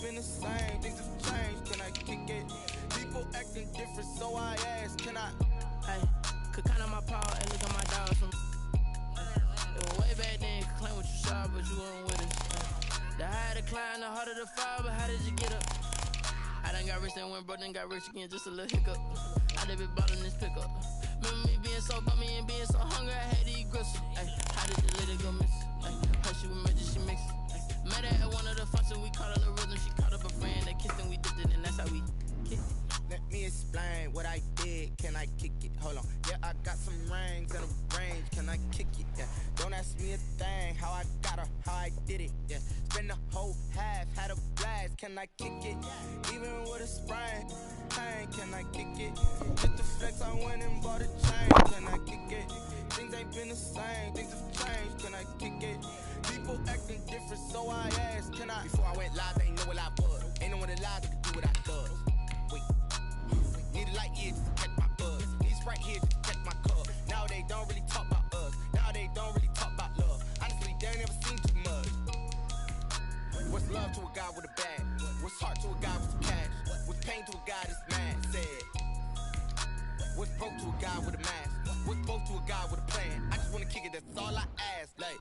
been the same, things have changed, can I kick it? People acting different, so I ask, can I? Hey, could count on my paw and look at my dogs from. It was way back then, could claim what you saw, but you weren't with us. The higher the climb, the harder the fall, but how did you get up? I done got rich and went broke, then got rich again, just a little hiccup. I done been bought on this pickup. Remember me being so bummy and being so hungry, I had to eat gristle. Ay, how did you let it go miss? Ay, her she was magic, she mixed. Met her at one of the functions, we caught her the rhythm. She caught up a friend that kissed and we dipped it, and that's how we kicked it. Let me explain what I did, can I kick it? Hold on, yeah, I got some rings and a range, can I kick it? Yeah, don't ask me a thing, how I got her, how I did it. Yeah, spend the whole half, had a blast, can I kick it? Even with a sprain, pain, can I kick it? Just the flex, I went and bought a chain, can I kick it? Things ain't been the same, things have changed, can I kick it? People acting different, so I asked, can I? Before I went live, they ain't know what I was. Ain't no one alive that could do what I does. Wait, need a light here just to catch my buzz. Need Sprite here just to catch my cup. Now they don't really talk about us. Now they don't really talk about love. Honestly, they ain't never seen too much. What's love to a guy with a bag? What's heart to a guy with some cash? What's pain to a guy that's mad? Said. What's broke to a guy with a mask? What's broke to a guy with a plan? I just wanna kick it, that's all I ask. Like,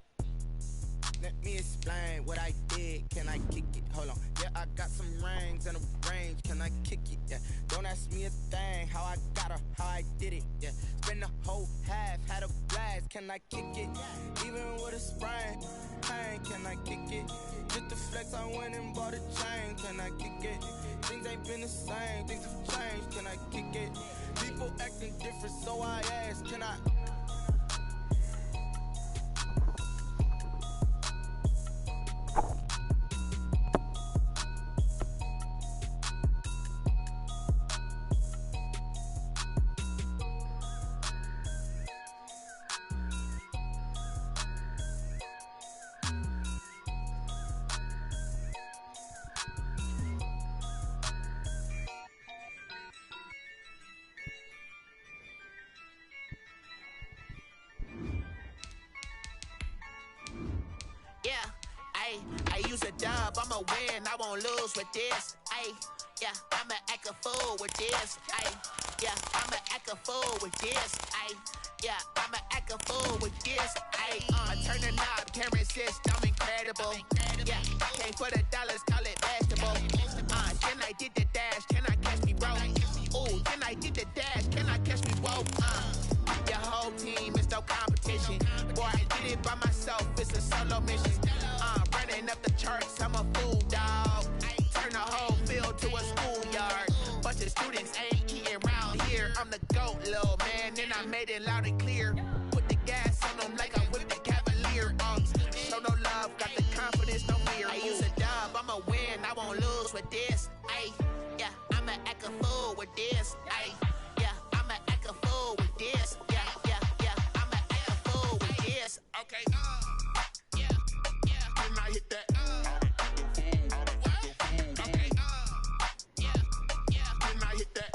let me explain what I did, can I kick it? Hold on, yeah, I got some rings and a range, can I kick it? Yeah, don't ask me a thing, how I got her, how I did it. Yeah, spend the whole half, had a blast, can I kick it? Even with a sprain, pain, can I kick it? Just the flex, I went and bought a chain, can I kick it? Things ain't been the same, things have changed, can I kick it? People acting different, so I ask, can I? I use a dub, I'ma win, I won't lose with this. Ay, yeah, I'ma act a fool with this. Ay, yeah, I'ma act a fool with this. Ay, yeah, I'ma act a fool with this. Ay, turn the knob, can't resist, I'm incredible. Yeah, came for the dollars, call it basketball. Then I did the dash, can I catch me, bro? Ooh, then I did the dash, can I catch me, bro? Your whole team is no competition. Boy, I did it by myself, it's a solo mission. Running up the charts, I'm a fool, dog. Turn the whole field to a schoolyard. Bunch of students ain't eating round here. I'm the GOAT, little man, and I made it loud and clear. Put the gas on them like I'm with the Cavalier. Show no love, got the confidence, no fear. I use a dub, I'ma win, I won't lose with this. Ay, yeah, I'ma act a fool with this. Ay, yeah, I'ma act a fool with this. Yeah, yeah, yeah, I'ma act a fool with this. Okay, hit that. Okay. Yeah. Then I hit that.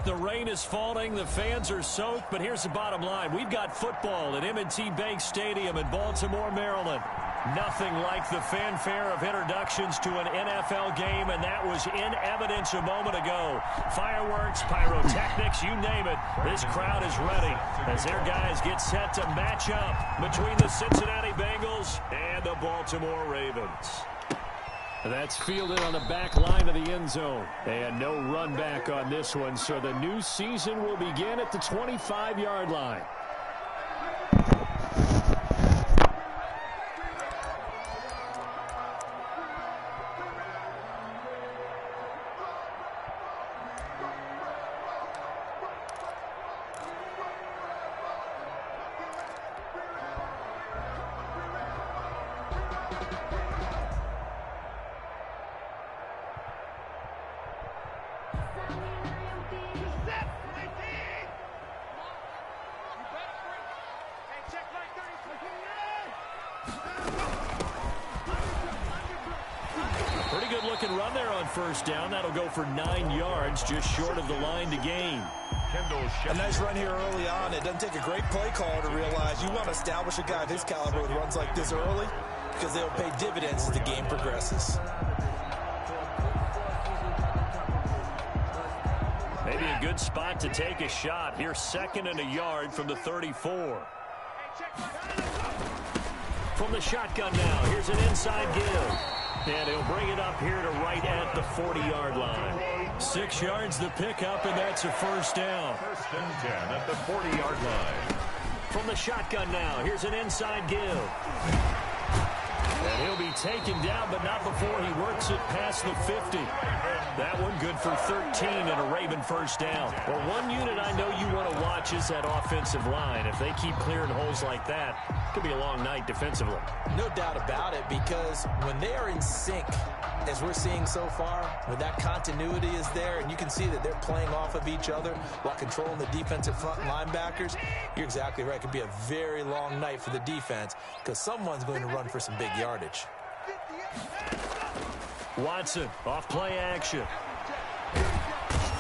The rain is falling, the fans are soaked, but here's the bottom line. We've got football at M&T Bank Stadium in Baltimore, Maryland. Nothing like the fanfare of introductions to an NFL game, and that was in evidence a moment ago. Fireworks, pyrotechnics, you name it. This crowd is ready as their guys get set to match up between the Cincinnati Bengals and the Baltimore Ravens. That's fielded on the back line of the end zone. And no run back on this one, so the new season will begin at the 25-yard line. Pretty good looking run there on first down. That'll go for 9 yards, just short of the line to gain. A nice run here early on. It doesn't take a great play caller to realize you want to establish a guy of his caliber with runs like this early because they'll pay dividends as the game progresses. Maybe a good spot to take a shot. Here's 2nd and a yard from the 34. From the shotgun now, here's an inside give. And he'll bring it up here to right at the 40-yard line. 6 yards the pickup, and that's a first down. 1st and 10 at the 40-yard line. From the shotgun now, here's an inside give. And he'll be taken down, but not before he works it past the 50. That one good for 13 and a Raven first down. Well, one unit I know you want to watch is that offensive line. If they keep clearing holes like that, it could be a long night defensively. No doubt about it, because when they are in sync, as we're seeing so far, when that continuity is there and you can see that they're playing off of each other while controlling the defensive front linebackers, you're exactly right. It could be a very long night for the defense because someone's going to run for some big yardage. Watson off play action.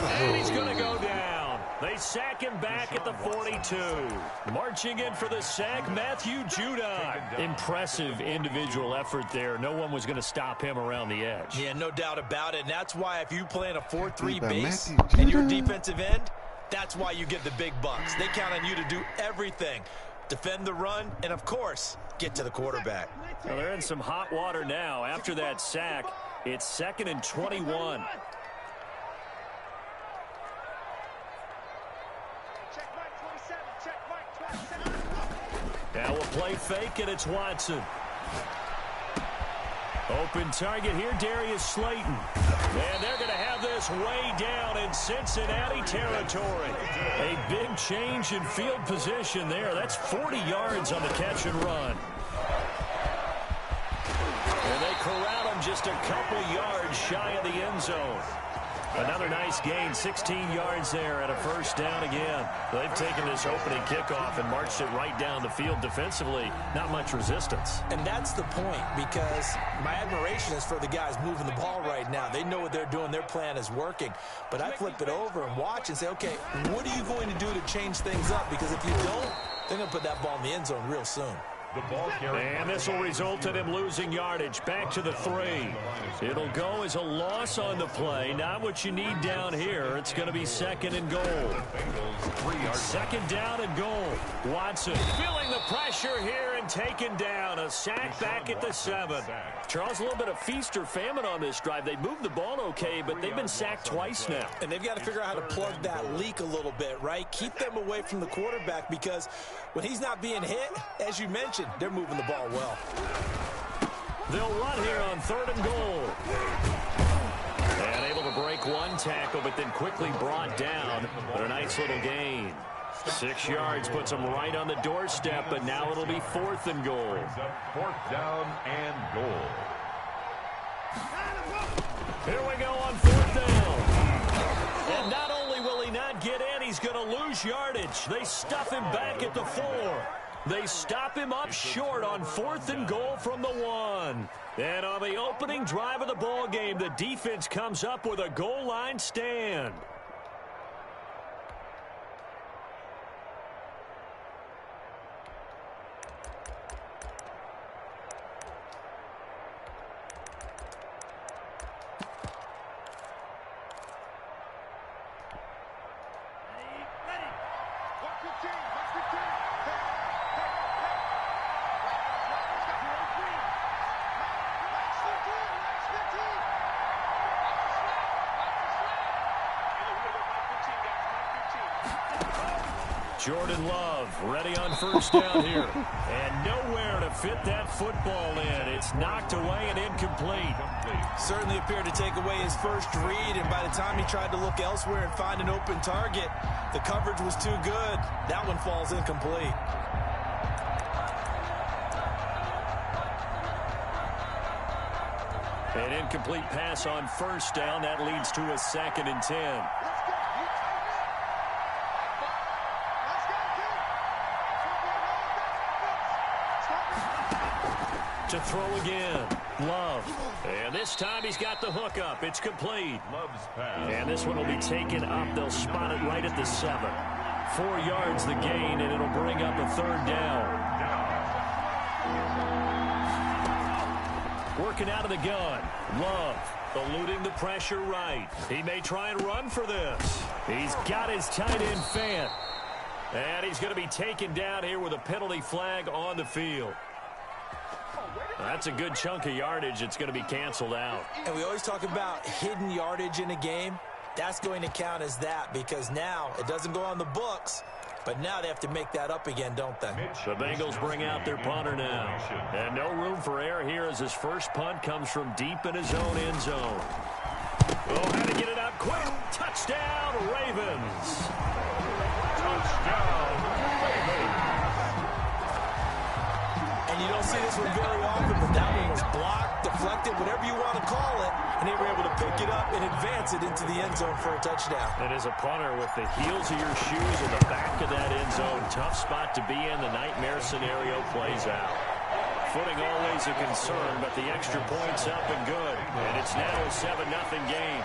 And he's going to go down. They sack him back at the 42. Marching in for the sack, Matthew Judon. Impressive individual effort there. No one was going to stop him around the edge. Yeah, no doubt about it. And that's why if you play in a 4-3 base and your defensive end, that's why you get the big bucks. They count on you to do everything. Defend the run, and of course, get to the quarterback. Well, they're in some hot water now. After that sack, it's 2nd and 21. Now we'll play fake, and it's Watson. Open target here, Darius Slayton. And they're going to have this way down in Cincinnati territory. A big change in field position there. That's 40 yards on the catch and run. And they corral him just a couple yards shy of the end zone. Another nice gain, 16 yards there and a first down again. They've taken this opening kickoff and marched it right down the field defensively. Not much resistance. And that's the point, because my admiration is for the guys moving the ball right now. They know what they're doing. Their plan is working. But I flip it over and watch and say, okay, what are you going to do to change things up? Because if you don't, they're going to put that ball in the end zone real soon. And this will result in him losing yardage back to the 3. It'll go as a loss on the play. Not what you need down here. It's going to be 2nd and goal. 2nd down and goal. Watson feeling the pressure here and taken down. A sack back at the 7. Charles, a little bit of feast or famine on this drive. They moved the ball okay, but they've been sacked twice now. And they've got to figure out how to plug that leak a little bit, right? Keep them away from the quarterback, because when he's not being hit, as you mentioned, they're moving the ball well. They'll run here on 3rd and goal. And able to break one tackle, but then quickly brought down. But a nice little gain. 6 yards puts them right on the doorstep, but now it'll be 4th and goal. 4th down and goal. Here we go on 4th down. And not only will he not get in, he's going to lose yardage. They stuff him back at the 4. They stop him up short on 4th and goal from the 1. And on the opening drive of the ball game, the defense comes up with a goal line stand. Jordan Love ready on 1st down here. And nowhere to fit that football in. It's knocked away and incomplete. Certainly appeared to take away his first read, and by the time he tried to look elsewhere and find an open target, the coverage was too good. That one falls incomplete. An incomplete pass on 1st down. That leads to a 2nd and 10. To throw again. Love. And this time he's got the hook up. It's complete. Love's pass. And this one will be taken up. They'll spot it right at the 7. 4 yards the gain, and it'll bring up a 3rd down. Working out of the gun. Love eluding the pressure right. He may try and run for this. He's got his tight end Fant. And he's going to be taken down here with a penalty flag on the field. That's a good chunk of yardage. It's going to be canceled out. And we always talk about hidden yardage in a game. That's going to count as that because now it doesn't go on the books, but now they have to make that up again, don't they? The Bengals bring out their punter now. And no room for error here as his first punt comes from deep in his own end zone. Oh, had to get it out quick. Touchdown, Ravens. Touchdown, Ravens. And you don't see this one very often, but that one was blocked, deflected, whatever you want to call it, and they were able to pick it up and advance it into the end zone for a touchdown. And as a punter with the heels of your shoes in the back of that end zone, tough spot to be in. The nightmare scenario plays out. Footing always a concern, but the extra point's up and good. And it's now a 7-0 game.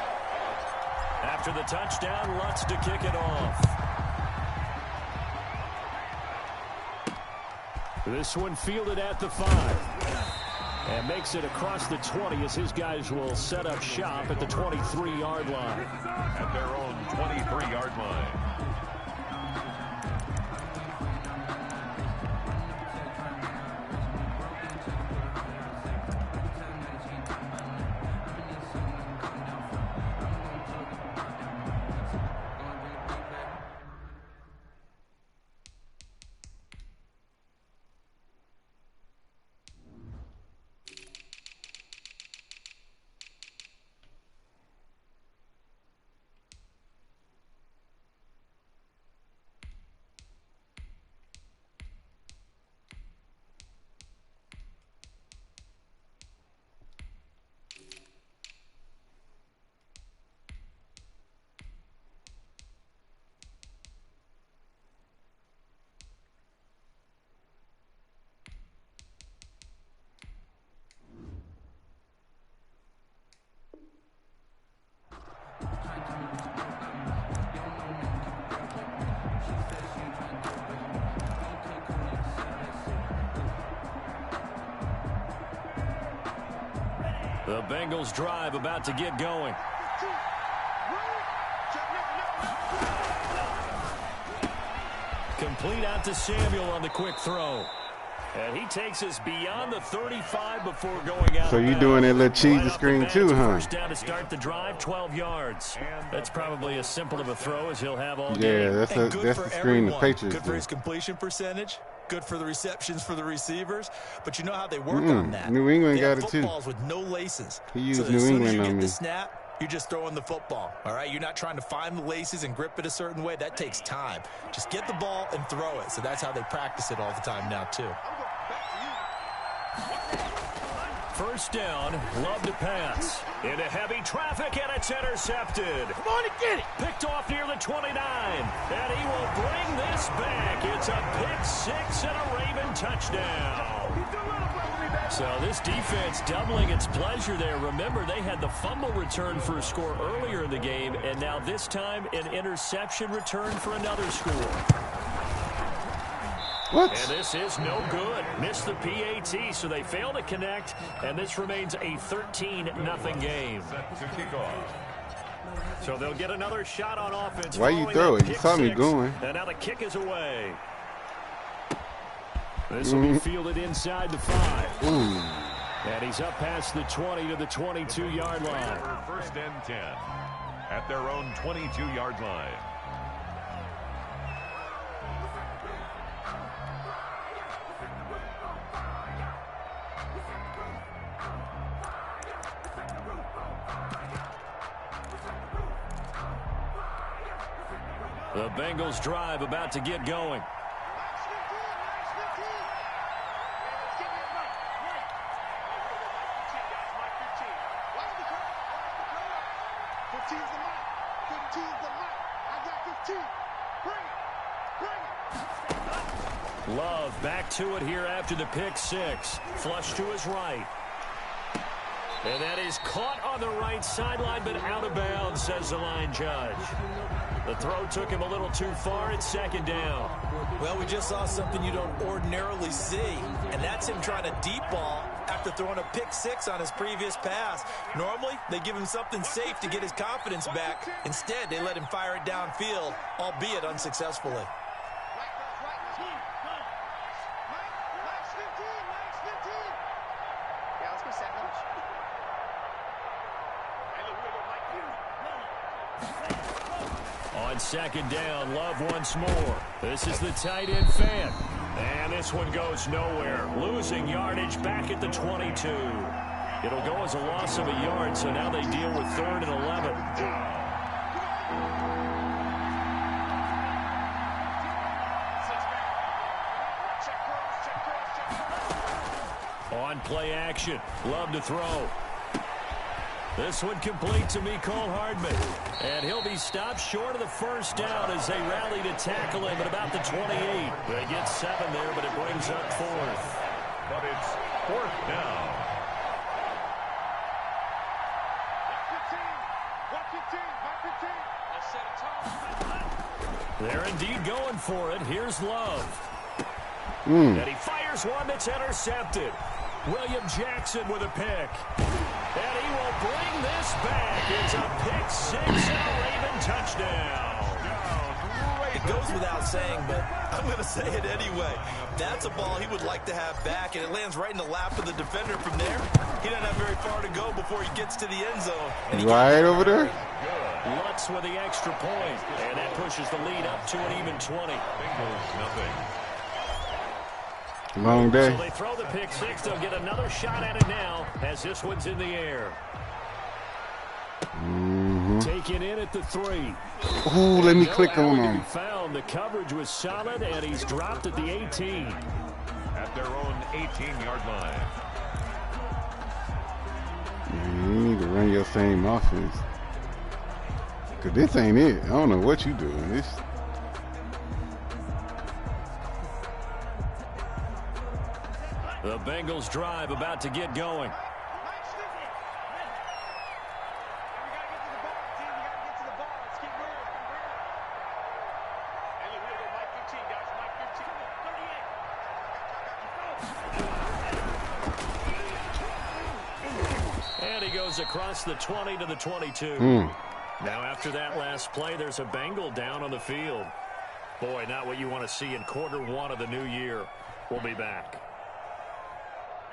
After the touchdown, Lutz to kick it off. This one fielded at the 5. And makes it across the 20 as his guys will set up shop at the 23-yard line. At their own 23-yard line. The Bengals drive about to get going. Complete out to Samuel on the quick throw. And he takes us beyond the 35 before going out. So you doing that little cheesy screen too, huh? First down to start the drive, 12 yards. That's probably as simple of a throw as he'll have all Yeah, game. that's the screen the Patriots Good for his completion percentage. Good for the receptions for the receivers. But you know how they work on that. New England they got have it too. Footballs with no laces. He used so New as soon England as you on get me. the snap, you're just throwing the football. All right, you're not trying to find the laces and grip it a certain way. That takes time. Just get the ball and throw it. So that's how they practice it all the time now too. First down, Love to pass. Into heavy traffic, and it's intercepted. Come on and get it. Picked off near the 29. And he will bring this back. It's a pick six and a Raven touchdown. So this defense doubling its pleasure there. Remember, they had the fumble return for a score earlier in the game, and now this time an interception return for another score. What? And this is no good. Missed the PAT, so they fail to connect, and this remains a 13-0 game. Set to kick off. So they'll get another shot on offense. Why you following throw that it? You pick saw me six. going. And now the kick is away. This will be fielded inside the 5. Ooh. And he's up past the 20 to the 22-yard line. First and 10 at their own 22-yard line. The Bengals drive about to get going. I got 15. Bring it. Love back to it here after the pick six. Flush to his right. And that is caught on the right sideline, but out of bounds, says the line judge. The throw took him a little too far. It's second down. Well, we just saw something you don't ordinarily see, and that's him trying to deep ball after throwing a pick six on his previous pass. Normally, they give him something safe to get his confidence back. Instead, they let him fire it downfield, albeit unsuccessfully. On second down, Love once more. This is the tight end fan. And this one goes nowhere. Losing yardage back at the 22. It'll go as a loss of a yard, so now they deal with 3rd and 11. On play action, Love to throw. This one complete to Mecole Hardman. And he'll be stopped short of the first down as they rally to tackle him at about the 28. They get 7 there, but it brings up 4th. But it's 4th down. They're indeed going for it. Here's Love. And he fires one that's intercepted. William Jackson with a pick. And he will bring this back. It's a pick six and a Raven touchdown. It goes without saying, but I'm going to say it anyway. That's a ball he would like to have back, and it lands right in the lap of the defender from there. He doesn't have very far to go before he gets to the end zone. And right over there. Lutz with the extra point, and that pushes the lead up to an even 20. Bengals nothing. Long day. So they throw the pick six. They'll get another shot at it now as this one's in the air. Taken in at the 3. Ooh, let me click on him. Found the coverage was solid, and he's dropped at the 18. At their own 18-yard line. Man, you need to run your same offense. Because this ain't it. I don't know what you doing. This. The Bengals drive about to get going. And he goes across the 20 to the 22. Now after that last play, there's a Bengal down on the field. Boy, not what you want to see in Q1 of the new year. We'll be back.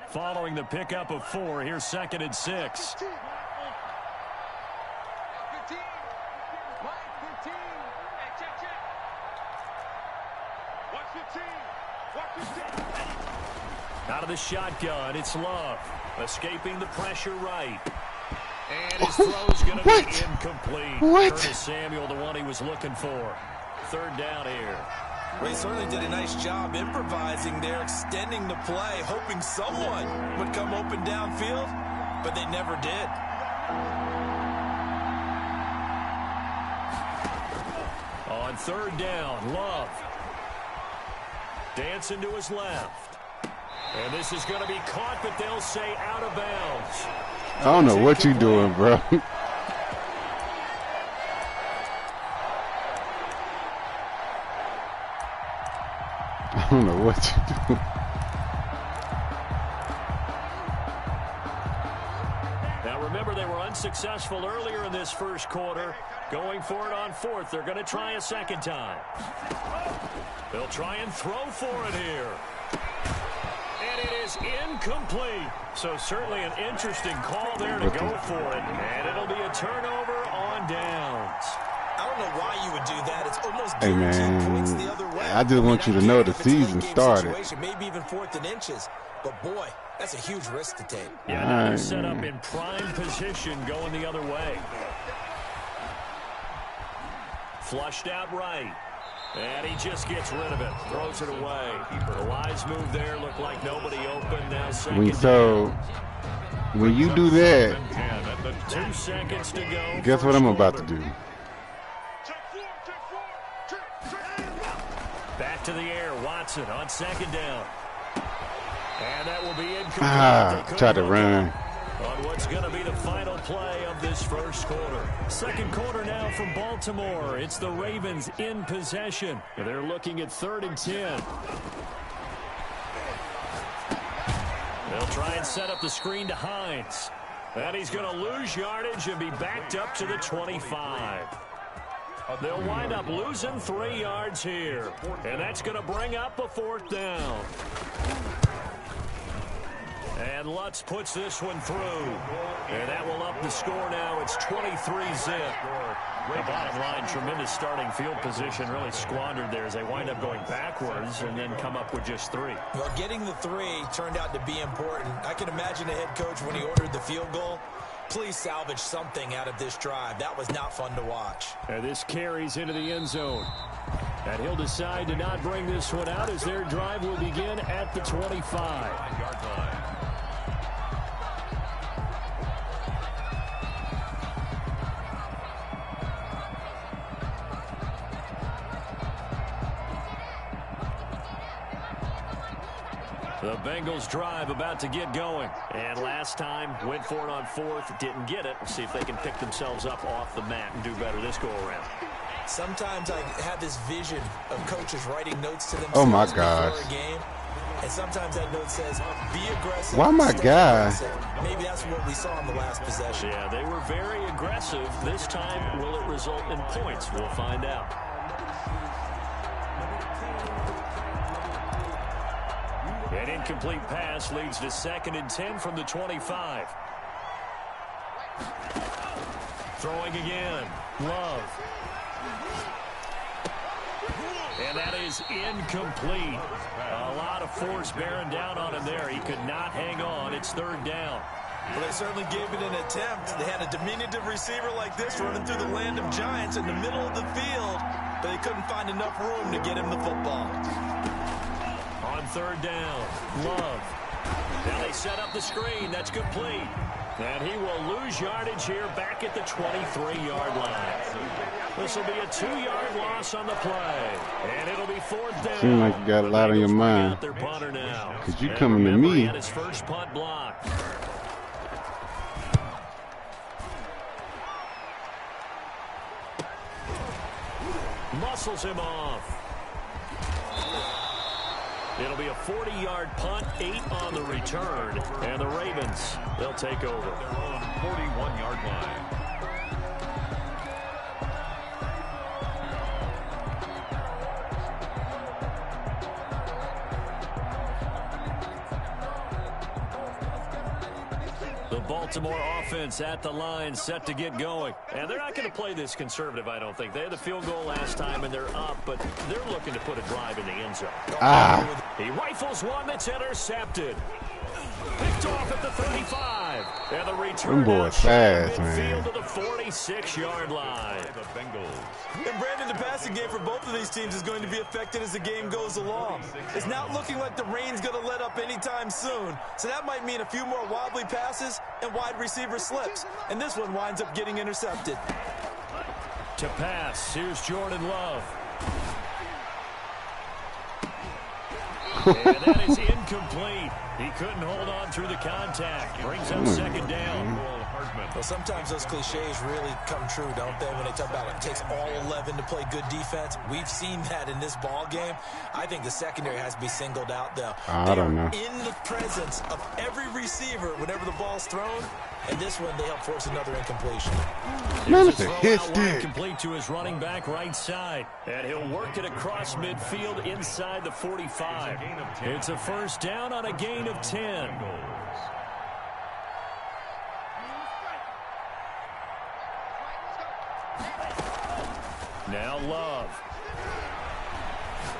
Following the pickup of 4, here's 2nd and 6. Out of the shotgun, it's Love. Escaping the pressure right. And his throw's going to be incomplete. Curtis Samuel, the one he was looking for. 3rd down here. Well, he certainly did a nice job improvising there, extending the play, hoping someone would come open downfield, but they never did. On 3rd down, Love. Dancing to his left. And this is going to be caught, but they'll say out of bounds. I don't know what you're doing, bro. I don't know what you're doing. Now remember, they were unsuccessful earlier in this first quarter. Going for it on 4th. They're going to try a second time. They'll try and throw for it here. And it is incomplete. So certainly an interesting call there to go for it. And it'll be a turnover on downs. I don't know why you would do that. It's almost Hey, guaranteed points man, the other way. I just want you to know the season started. Maybe even 4th and inches. But boy, that's a huge risk to take. Yeah, now they're set up in prime position going the other way. Flushed out right. And he just gets rid of it. Throws it away. The wise move there. Looked like nobody open. Now second down. When you do that, 2 seconds to go. guess what I'm about to do? Back to Watson on second down. And that will be incomplete. Tried to run. On what's going to be the final play of this first quarter. Second quarter now from Baltimore. It's the Ravens in possession. They're looking at 3rd and 10. They'll try and set up the screen to Hines. And he's going to lose yardage and be backed up to the 25. They'll wind up losing 3 yards here. And that's going to bring up a 4th down. And Lutz puts this one through. And that will up the score now. It's 23-zip. The bottom line, tremendous starting field position, really squandered there as they wind up going backwards and then come up with just 3. Well, getting the 3 turned out to be important. I can imagine the head coach when he ordered the field goal. Please salvage something out of this drive. That was not fun to watch. And this carries into the end zone. And he'll decide to not bring this one out as their drive will begin at the 25-yard line. The Bengals drive about to get going. And last time, went for it on 4th, didn't get it. We'll see if they can pick themselves up off the mat and do better this go-around. Sometimes I have this vision of coaches writing notes to themselves before a game. And sometimes that note says, be aggressive. Why my guy? Maybe that's what we saw in the last possession. Yeah, they were very aggressive. This time, will it result in points? We'll find out. An incomplete pass leads to 2nd and 10 from the 25. Throwing again. Love. And that is incomplete. A lot of force bearing down on him there. He could not hang on. It's 3rd down. Well, they certainly gave it an attempt. They had a diminutive receiver like this running through the land of giants in the middle of the field, but they couldn't find enough room to get him the football. On 3rd down, Love. Now they set up the screen. That's complete. And he will lose yardage here back at the 23-yard line. This will be a 2-yard loss on the play. And it'll be 4th down. Seems like you got a lot on your mind. Because you coming to me. His first punt block. Muscles him off. It'll be a 40-yard punt, 8 on the return. And the Ravens, they'll take over. Their own 41-yard line. The Baltimore offense at the line, set to get going. And they're not going to play this conservative, I don't think. They had the field goal last time, and they're up, but they're looking to put a drive in the end zone. He rifles one that's intercepted. Picked off at the 35. And the return boys fast, man. To the 46-yard line. The Bengals. And Brandon, the passing game for both of these teams is going to be affected as the game goes along. It's not looking like the rain's going to let up anytime soon, so that might mean a few more wobbly passes and wide receiver slips. And this one winds up getting intercepted. To pass, here's Jordan Love. And that is incomplete. He couldn't hold on through the contact. Brings up 2nd down. Well, sometimes those cliches really come true, don't they, when they talk about it takes all 11 to play good defense. We've seen that in this ball game. I think the secondary has to be singled out, though. I don't know. In the presence of every receiver whenever the ball's thrown, and this one they help force another incompletion. Man, it's a hit stick. Complete to his running back right side. And he'll work it across midfield inside the 45. It's a 1st down on a gain of 10. Now Love.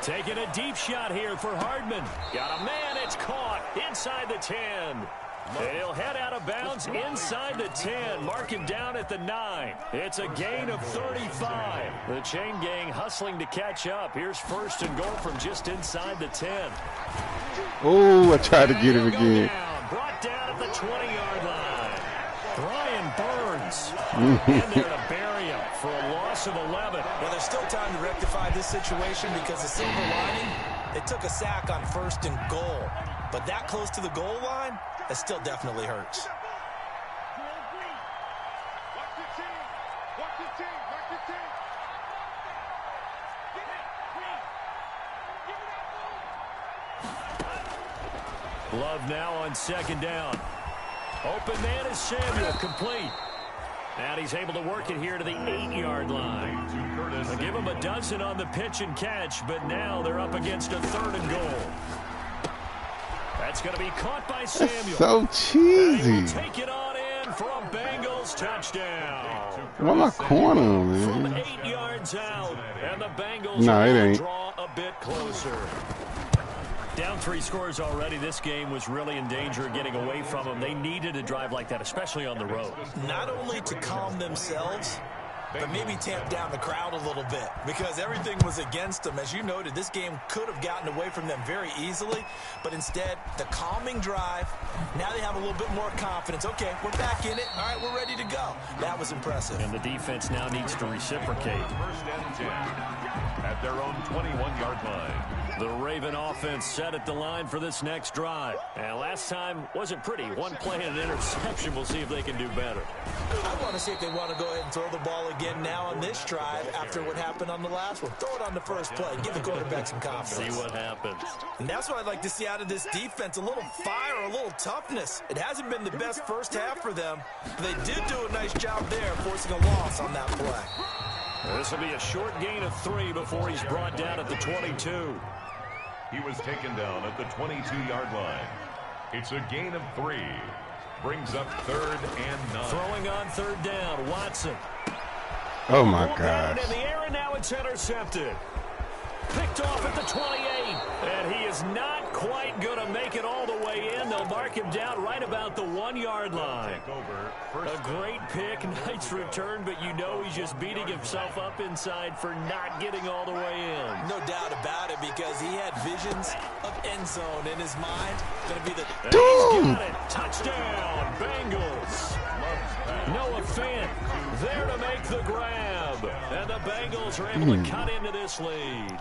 Taking a deep shot here for Hardman. Got a man, it's caught inside the 10. And he'll head out of bounds inside the 10. Mark him down at the 9. It's a gain of 35. The chain gang hustling to catch up. Here's 1st and goal from just inside the 10. Oh, I tried to get him again. Brought down at the 20-yard line. Brian Burns. In there to bury him for a loss of 11. Well, there's still time to rectify this situation because the silver lining, They took a sack on 1st and goal, but that close to the goal line, that still definitely hurts. Love now on 2nd down. Open man is Samuel, complete. And he's able to work it here to the 8-yard line. They'll give him a dozen on the pitch and catch, but now they're up against a 3rd and goal. That's going to be caught by Samuel. So cheesy. Take it on in for a Bengals touchdown. What my corner, man? From 8 yards out, and the Bengals ain't. draw a bit closer. Down 3 scores already. This game was really in danger of getting away from them. They needed a drive like that, especially on the road. Not only to calm themselves, but maybe tamp down the crowd a little bit because everything was against them. As you noted, this game could have gotten away from them very easily, but instead, the calming drive, now they have a little bit more confidence. Okay, we're back in it. All right, we're ready to go. That was impressive. And the defense now needs to reciprocate. 1st and 10 at their own 21-yard line. The Raven offense set at the line for this next drive. And last time wasn't pretty. One play and an interception. We'll see if they can do better. I want to see if they want to go ahead and throw the ball again now on this drive after what happened on the last one. Throw it on the first play. Give the quarterback some confidence. See what happens. And that's what I'd like to see out of this defense. A little fire, a little toughness. It hasn't been the best first half for them. But they did do a nice job there, forcing a loss on that play. This will be a short gain of 3 before he's brought down at the 22. He was taken down at the 22-yard line. It's a gain of 3. Brings up 3rd and 9. Throwing on 3rd down, Watson. Oh, my gosh. In the air, and now it's intercepted. Picked off at the 28. And he is not quite going to make it all the way in. They'll mark him down right about the 1-yard line. A great pick, nice return, but you know he's just beating himself up inside for not getting all the way in. No doubt about it, because he had visions of end zone in his mind. Going to be the... He's got it. Touchdown, Bengals. Noah Fant there to make the grab. And the Bengals are able to cut into this lead.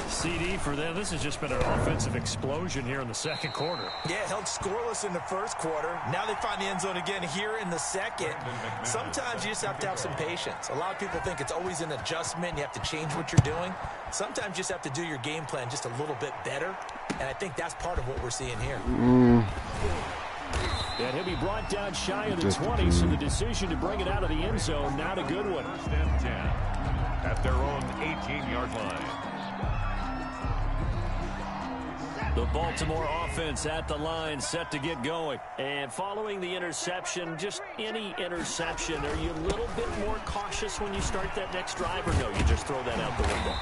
CD for them. This has just been an offensive explosion here in the 2nd quarter. Yeah, held scoreless in the 1st quarter. Now they find the end zone again here in the 2nd. Sometimes you just have to have some patience. A lot of people think it's always an adjustment. You have to change what you're doing. Sometimes you just have to do your game plan just a little bit better. And I think that's part of what we're seeing here. And he'll be brought down shy of the 20, so the decision to bring it out of the end zone, not a good one. 1st and 10 at their own 18-yard line. The Baltimore offense at the line, set to get going. And following the interception, just any interception, are you a little bit more cautious when you start that next drive, or no, you just throw that out the window?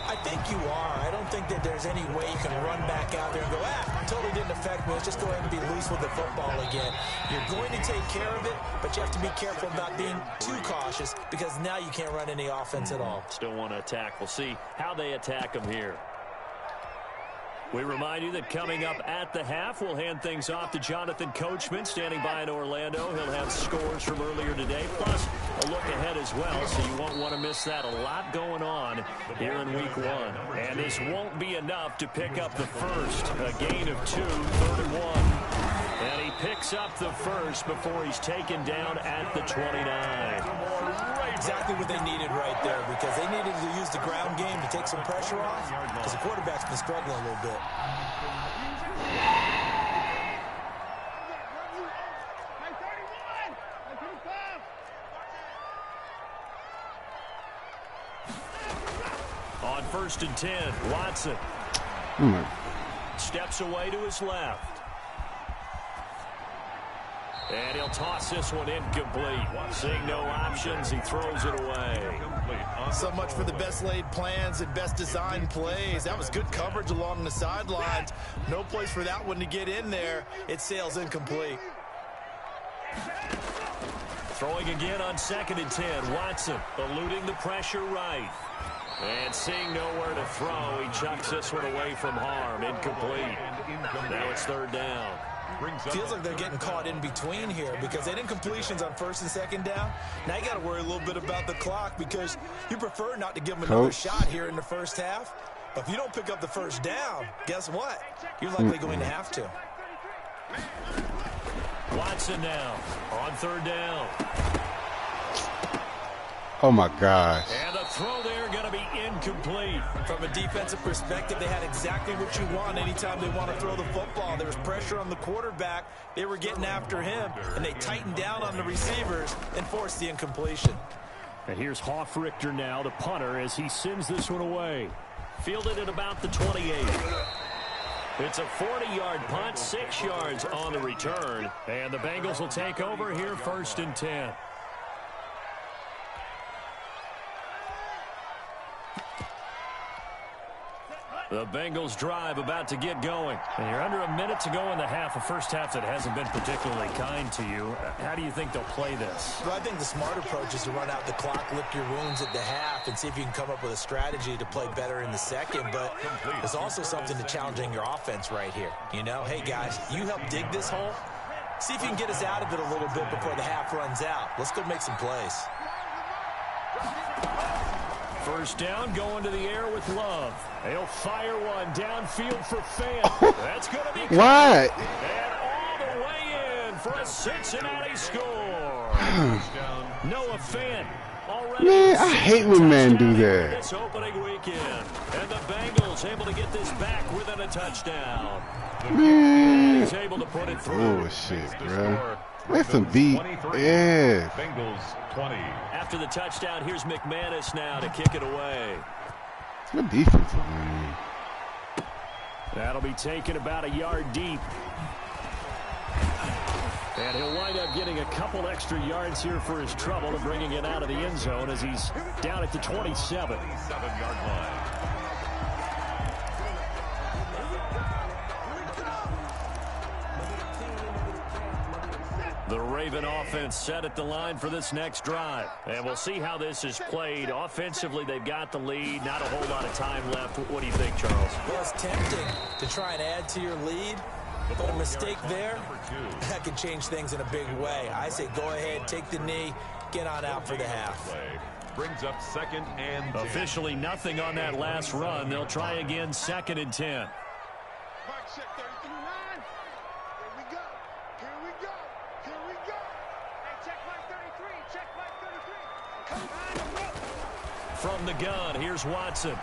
I think you are. I don't think that there's any way you can run back out there and go, totally didn't affect me. Let's just go ahead and be loose with the football again. You're going to take care of it, but you have to be careful about being too cautious because now you can't run any offense at all. Still want to attack. We'll see how they attack them here. We remind you that coming up at the half, we'll hand things off to Jonathan Coachman, standing by in Orlando. He'll have scores from earlier today, plus a look ahead as well, so you won't want to miss that. A lot going on here in Week 1. And this won't be enough to pick up the first. A gain of 2, 3rd and 1. And he picks up the first before he's taken down at the 29. Exactly what they needed right there, because they needed to use the ground game to take some pressure off, because the quarterback's been struggling a little bit. On 1st and 10, Watson steps away to his left. And he'll toss this one incomplete. Seeing no options, he throws it away. So much for the best laid plans and best designed plays. That was good coverage along the sidelines. No place for that one to get in there. It sails incomplete. Throwing again on 2nd and 10. Watson eluding the pressure right. And seeing nowhere to throw, he chucks this one away from harm. Incomplete. Now it's 3rd down. Feels like they're getting caught in between here because they didn't completions on first and second down. Now you got to worry a little bit about the clock because you prefer not to give them another shot here in the first half. But if you don't pick up the first down, guess what? You're likely going to have to. Watson now on third down. Oh, my gosh. And the throw there going to be incomplete. From a defensive perspective, they had exactly what you want anytime they want to throw the football. There was pressure on the quarterback. They were getting after him, and they tightened down on the receivers and forced the incompletion. And here's Hofrichter now, the punter, as he sends this one away. Fielded at about the 28. It's a 40-yard punt, 6 yards on the return. And the Bengals will take over here first and 10. The Bengals drive about to get going. And you're under a minute to go in the half, a first half that hasn't been particularly kind to you. How do you think they'll play this? Well, I think the smart approach is to run out the clock, lick your wounds at the half, and see if you can come up with a strategy to play better in the second. But there's also something to challenging your offense right here. You know, hey, guys, you help dig this hole. See if you can get us out of it a little bit before the half runs out. Let's go make some plays. First down, going to the air with Love. He'll fire one downfield for Fant. That's going to be What? And all the way in for a Cincinnati score. Noah Fant already. Man, I hate when men do that. This opening weekend. And the Bengals able to get this back within a touchdown. Man. He's able to put it through. Bullshit, bro. That's some beat. Yeah. Bengals 20. After the touchdown, here's McManus now to kick it away. What defense is winning? That'll be taken about a yard deep. And he'll wind up getting a couple extra yards here for his trouble and bringing it out of the end zone as he's down at the 27. 27-yard line. The Raven offense set at the line for this next drive. And we'll see how this is played. Offensively, they've got the lead. Not a whole lot of time left. What do you think, Charles? Well, it's tempting to try and add to your lead. But a mistake there, that could change things in a big way. I say go ahead, take the knee, get on out for the half. Brings up second and 10. Officially nothing on that last run. They'll try again, second and 10. From the gun, here's Watson.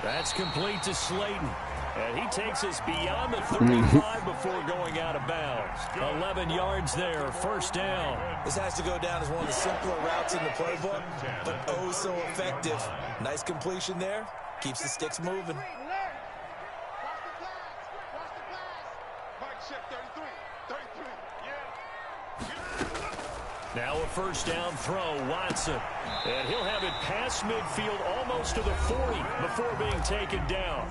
That's complete to Slayton. And he takes us beyond the 35 before going out of bounds. 11 yards there, first down. This has to go down as one of the simpler routes in the playbook, but oh so effective. Nice completion there. Keeps the sticks moving. Now a first down throw, Watson. And he'll have it past midfield almost to the 40 before being taken down.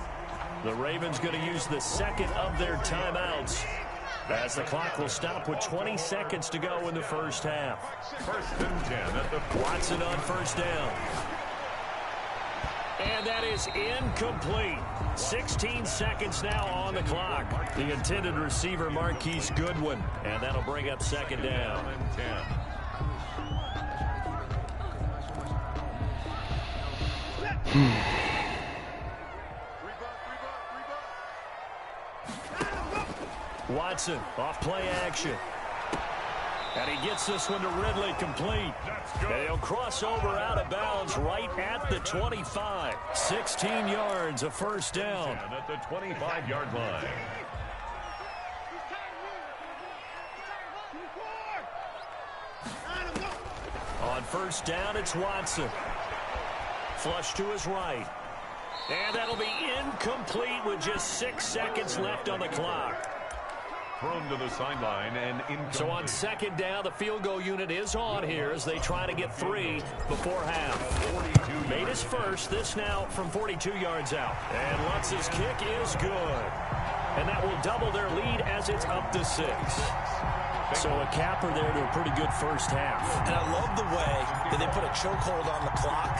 The Ravens going to use the second of their timeouts as the clock will stop with 20 seconds to go in the first half. First and 10 at the Watson on first down. And that is incomplete. 16 seconds now on the clock. The intended receiver, Marquise Goodwin. And that'll bring up second down. 10. Watson off play action. And he gets this one to Ridley complete. And he'll cross over out of bounds right at the 25. 16 yards, a first down. And at the 25-yard line. On first down, it's Watson. Flush to his right. And that'll be incomplete with just 6 seconds left on the clock. Thrown to the sideline and incomplete. So on second down, the field goal unit is on here as they try to get 3 before half. 42 Made his first, this now from 42 yards out. And Lutz's kick is good. And that will double their lead as it's up to 6. So a capper there to a pretty good first half. And I love the way that they put a chokehold on the clock.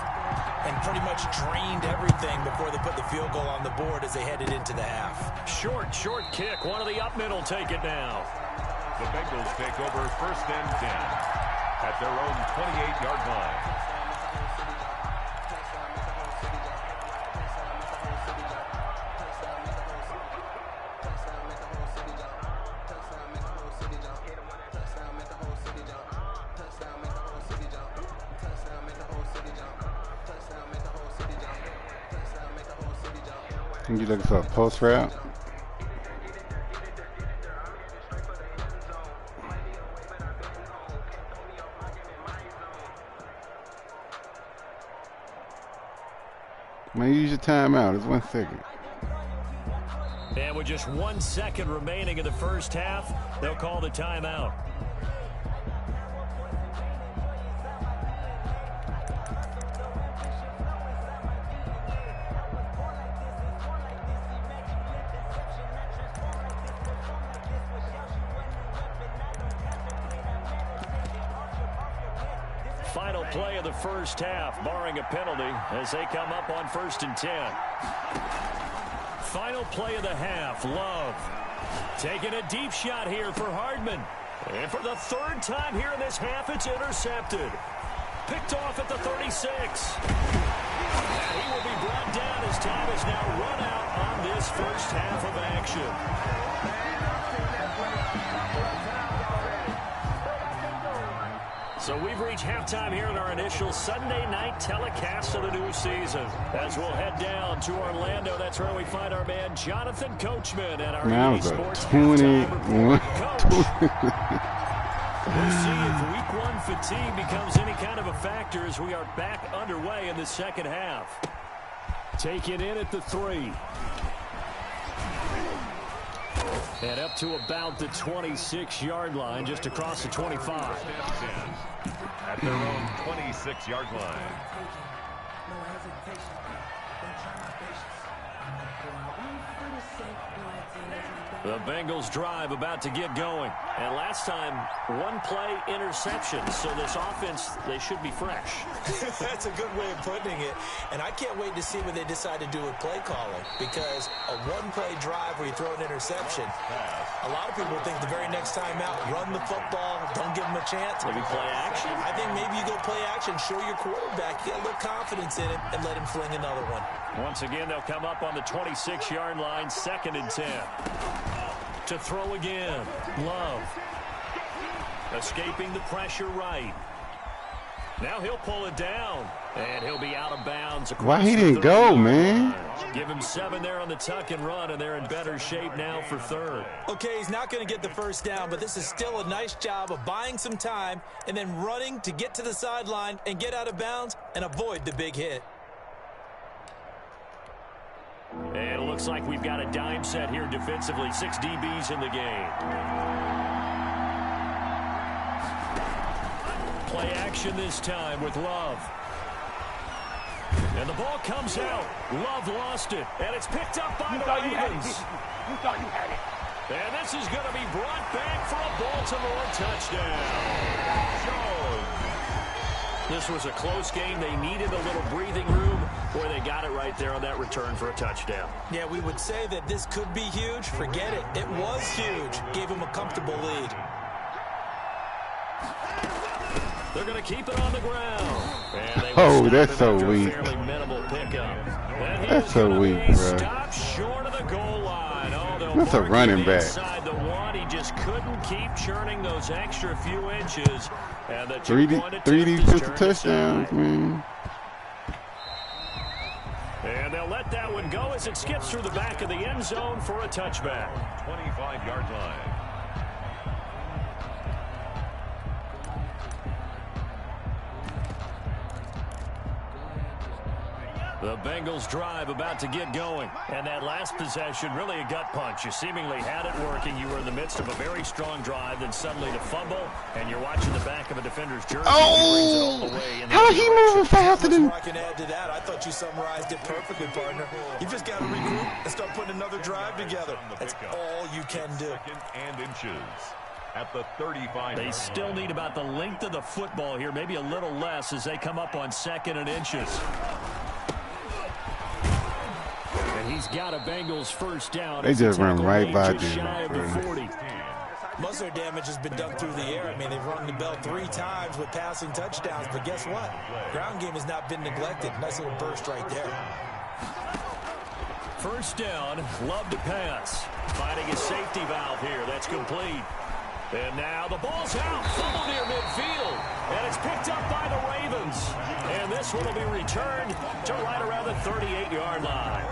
and pretty much drained everything before they put the field goal on the board as they headed into the half. Short kick. One of the up middle take it now. The Bengals take over 1st and 10 at their own 28-yard line. You looking for a post route? Man, use your timeout. It's 1 second. And with just 1 second remaining in the first half, they'll call the timeout. Final play of the first half, barring a penalty, as they come up on 1st and 10. Final play of the half, Love. Taking a deep shot here for Hardman. And for the 3rd time here in this half, it's intercepted. Picked off at the 36. And he will be brought down as time is now run out on this first half of action. So we've reached halftime here in our initial Sunday night telecast of the new season. As we'll head down to Orlando, that's where we find our man Jonathan Coachman and our EA Sports 21. Coach. We'll see if week 1 fatigue becomes any kind of a factor as we are back underway in the second half. Take it in at the 3. And up to about the 26-yard line, just across the 25. At their own 26-yard line. The Bengals drive about to get going. And last time, 1-play interception. So this offense, they should be fresh. That's a good way of putting it. And I can't wait to see what they decide to do with play calling. Because a 1-play drive where you throw an interception, a lot of people think the very next time out, run the football, don't give them a chance. Maybe play action? I think maybe you go play action, show your quarterback, get a little confidence in him, and let him fling another one. Once again, they'll come up on the 26-yard line, 2nd and 10. To throw again, Love. Escaping the pressure right. Now he'll pull it down, and he'll be out of bounds. Why he didn't go, man? Give him 7 there on the tuck and run, and they're in better shape now for 3rd. Okay, he's not going to get the first down, but this is still a nice job of buying some time and then running to get to the sideline and get out of bounds and avoid the big hit. And it looks like we've got a dime set here defensively. 6 DBs in the game. Play action this time with Love. And the ball comes out. Love lost it. And it's picked up by the Ravens. You thought you had it. And this is going to be brought back for a Baltimore touchdown. This was a close game. They needed a little breathing room, where they got it right there on that return for a touchdown. Yeah, we would say that this could be huge. Forget it. It was huge. Gave him a comfortable lead. They're going to keep it on the ground. And they Oh, that's so weak. Fairly minimal pickup. That's so weak, bro. Stop short of the goal line. Oh, That's a running back. Inside the 1, he just couldn't keep churning those extra few inches. And the 3 defensive touchdowns, man. And they'll let that one go as it skips through the back of the end zone for a touchback. 25-yard line. The Bengals drive about to get going. And that last possession, really a gut punch. You seemingly had it working. You were in the midst of a very strong drive, then suddenly to fumble, and you're watching the back of a defender's jersey. Oh! How he moving faster than... I can add to that. I thought you summarized it perfectly, partner. You've just got to regroup and start putting another drive together. That's all you can do. 2nd and inches. At the 35. They still need about the length of the football here, maybe a little less as they come up on 2nd and inches. He's got a Bengals first down. They just run right by just shy of the 40. Most of their damage has been done through the air. I mean, they've rung the bell 3 times with passing touchdowns, but guess what? Ground game has not been neglected. Nice little burst right there. First down, Love to pass. Finding a safety valve here. That's complete. And now the ball's out. Fumble near midfield. And it's picked up by the Ravens. And this one will be returned to right around the 38-yard line.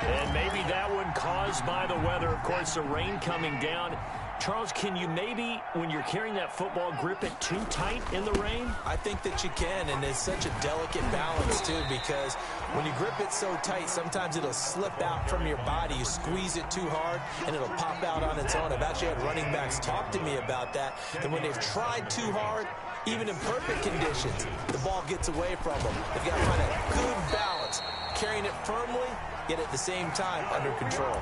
And maybe that one caused by the weather. Of course, the rain coming down. Charles, can you maybe, when you're carrying that football, grip it too tight in the rain? I think that you can, and it's such a delicate balance, too, because when you grip it so tight, sometimes it'll slip out from your body. You squeeze it too hard, and it'll pop out on its own. I've actually had running backs talk to me about that, and when they've tried too hard, even in perfect conditions, the ball gets away from them. They've got to find a good balance, carrying it firmly, yet at the same time under control.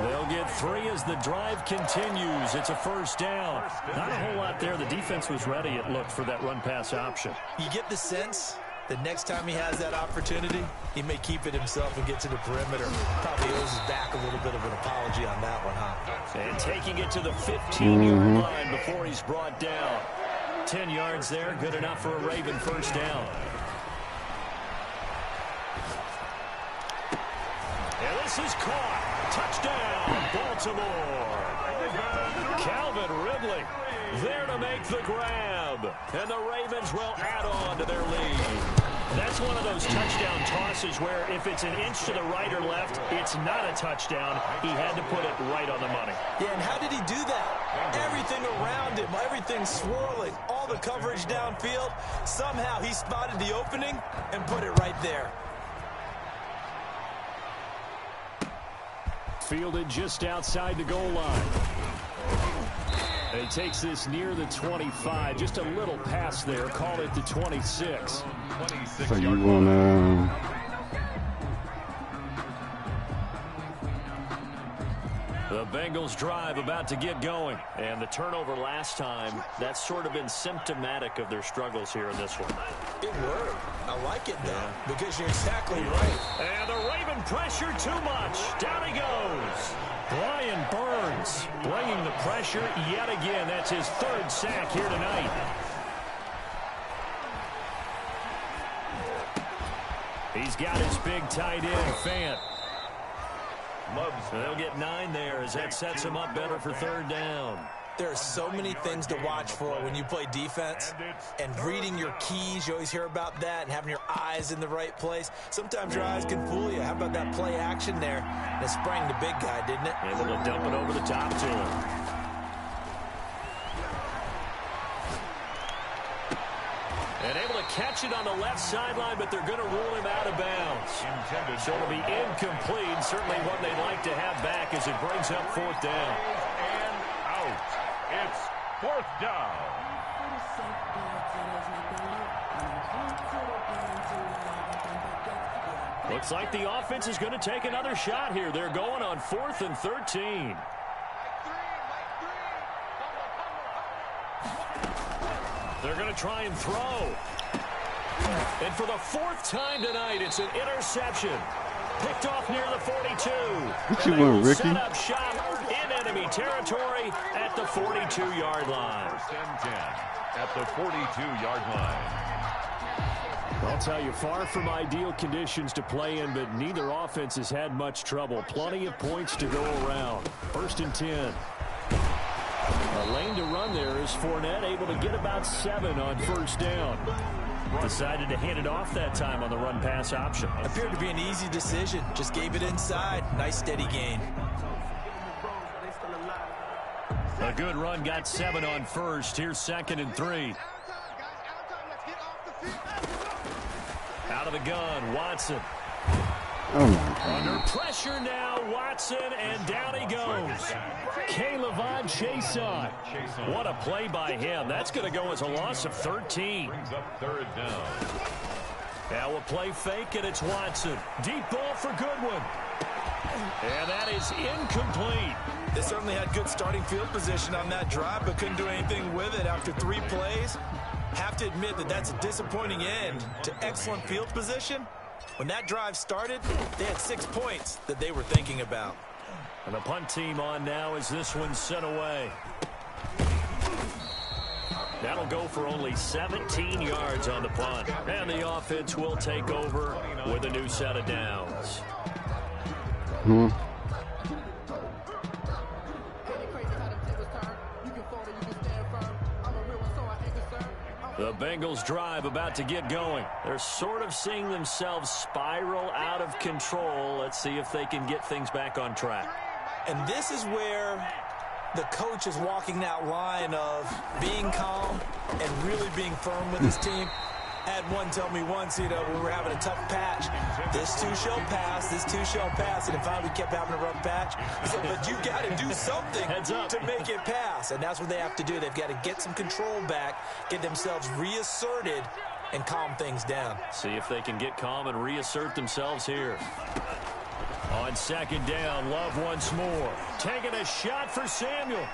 They'll get 3 as the drive continues. It's a first down. Not a whole lot there. The defense was ready, it looked, for that run-pass option. You get the sense that next time he has that opportunity, he may keep it himself and get to the perimeter. Probably owes his back a little bit of an apology on that one, huh? And taking it to the 15-yard line before he's brought down. 10 yards there, good enough for a Raven first down. And this is caught. Touchdown, Baltimore. Calvin Ridley there to make the grab. And the Ravens will add on to their lead. That's one of those touchdown tosses where if it's an inch to the right or left, it's not a touchdown. He had to put it right on the money. Yeah, and how did he do that? Everything around him, everything swirling, all the coverage downfield. Somehow he spotted the opening and put it right there. Fielded just outside the goal line. He takes this near the 25. Just a little pass there. Call it the 26. So you want to... The Bengals drive about to get going. And the turnover last time, that's sort of been symptomatic of their struggles here in this one. It worked. I like it, though, because you're exactly right. And the Raven pressure too much. Down he goes. Brian Burns bringing the pressure yet again. That's his 3rd sack here tonight. He's got his big tight end, Fant. They'll get 9 there as that sets him up better for 3rd down. There are so many things to watch for when you play defense, and reading your keys, you always hear about that, and having your eyes in the right place. Sometimes your eyes can fool you. How about that play action there? And it sprang the big guy, didn't it? Able to dump it over the top to him. And able to catch it on the left sideline, but they're going to rule him out of bounds. So it'll be incomplete. Certainly what they'd like to have back as it brings up 4th down. And out. It's 4th down. Looks like the offense is going to take another shot here. They're going on 4th and 13. They're going to try and throw. And for the 4th time tonight, it's an interception. Picked off near the 42. What you want, Ricky? Set up shop in enemy territory at the 42-yard line. 1st and 10 at the 42-yard line. I'll tell you, far from ideal conditions to play in, but neither offense has had much trouble. Plenty of points to go around. 1st and 10. A lane to run there is Fournette, able to get about 7 on 1st down. Decided to hand it off that time on the run-pass option. Appeared to be an easy decision. Just gave it inside. Nice steady gain. A good run, got 7 on 1st. Here's 2nd and 3. Out of the gun, Watson. Oh, my Under goodness. pressure now, Watson, and down he goes. K'Lavon Chaisson. What a play by him. That's going to go as a loss of 13. Brings up 3rd down. Now we'll play fake, and it's Watson. Deep ball for Goodwin. And that is incomplete. They certainly had good starting field position on that drive, but couldn't do anything with it after 3 plays. Have to admit that that's a disappointing end to excellent field position When that drive started, they had 6 points that they were thinking about. And the punt team on now as this one's sent away. That'll go for only 17 yards on the punt. And the offense will take over with a new set of downs. The Bengals drive about to get going. They're sort of seeing themselves spiral out of control. Let's see if they can get things back on track. And this is where the coach is walking that line of being calm and really being firm with his team. I had one tell me once, when we were having a tough patch, this too shall pass, this too shall pass. And finally we kept having a rough patch. He said, but you got to do something to make it pass. And that's what they have to do. They've got to get some control back, get themselves reasserted, and calm things down. See if they can get calm and reassert themselves here. On second down, Love once more. Taking a shot for Samuel.